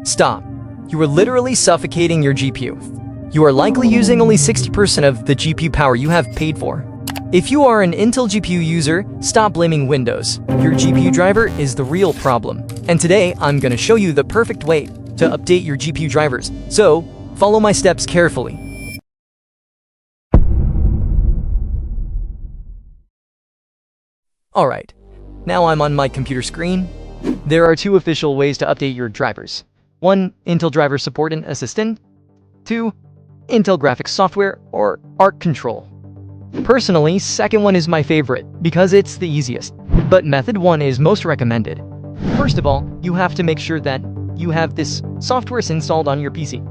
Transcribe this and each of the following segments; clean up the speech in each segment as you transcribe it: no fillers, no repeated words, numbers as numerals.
Stop. You are literally suffocating your GPU. You are likely using only 60% of the GPU power you have paid for. If you are an Intel GPU user, stop blaming Windows. Your GPU driver is the real problem. And today, I'm gonna show you the perfect way to update your GPU drivers. So, follow my steps carefully. Alright, now I'm on my computer screen. There are two official ways to update your drivers. 1. Intel Driver Support and Assistant. 2. Intel Graphics Software or ARC Control. Personally, second one is my favorite because it's the easiest, but method 1 is most recommended. First of all, you have to make sure that you have this software installed on your PC.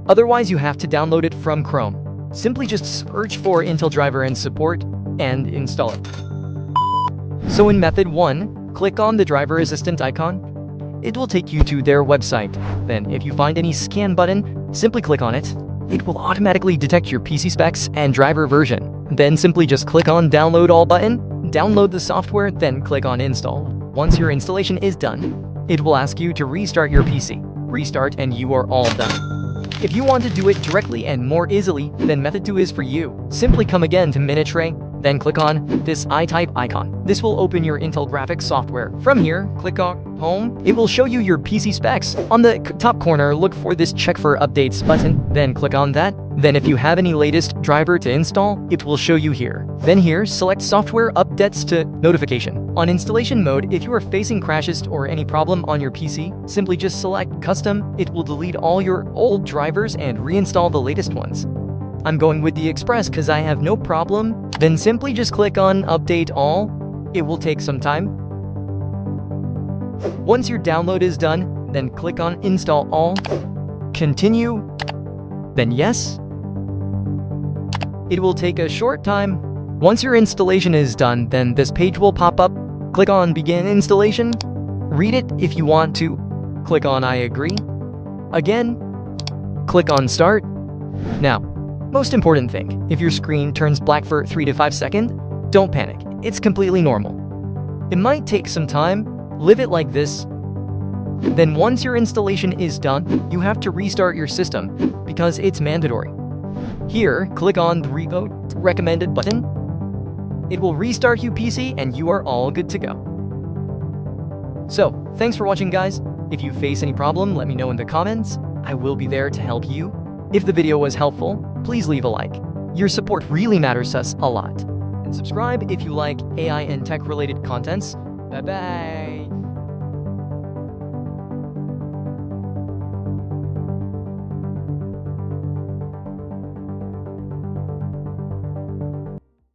Otherwise, you have to download it from Chrome. Simply just search for Intel Driver and Support and install it. So in method 1, click on the driver assistant icon. It will take you to their website. Then if you find any scan button, simply click on it. It will automatically detect your PC specs and driver version. Then simply just click on download all button, download the software, then click on install. Once your installation is done, it will ask you to restart your PC. Restart and you are all done. If you want to do it directly and more easily, then method 2 is for you. Simply come again to minute tray, then click on this iType icon. This will open your Intel graphics software. From here, click on Home. It will show you your PC specs. On the top corner, look for this Check for Updates button, then click on that. Then if you have any latest driver to install, it will show you here. Then here, select Software Updates to Notification. On installation mode, if you are facing crashes or any problem on your PC, simply just select Custom. It will delete all your old drivers and reinstall the latest ones. I'm going with the Express because I have no problem. Then simply just click on Update All. It will take some time. Once your download is done, then click on Install All. Continue. Then Yes. It will take a short time. Once your installation is done, then this page will pop up. Click on Begin Installation. Read it if you want to. Click on I agree. Again, click on Start. Now, most important thing, if your screen turns black for 3 to 5 seconds, don't panic. It's completely normal. It might take some time. Leave it like this. Then once your installation is done, you have to restart your system because it's mandatory. Here, click on the Reboot Recommended button. It will restart your PC and you are all good to go. So, thanks for watching, guys. If you face any problem, let me know in the comments. I will be there to help you. If the video was helpful, please leave a like. Your support really matters to us a lot. And subscribe if you like AI and tech-related contents. Bye-bye!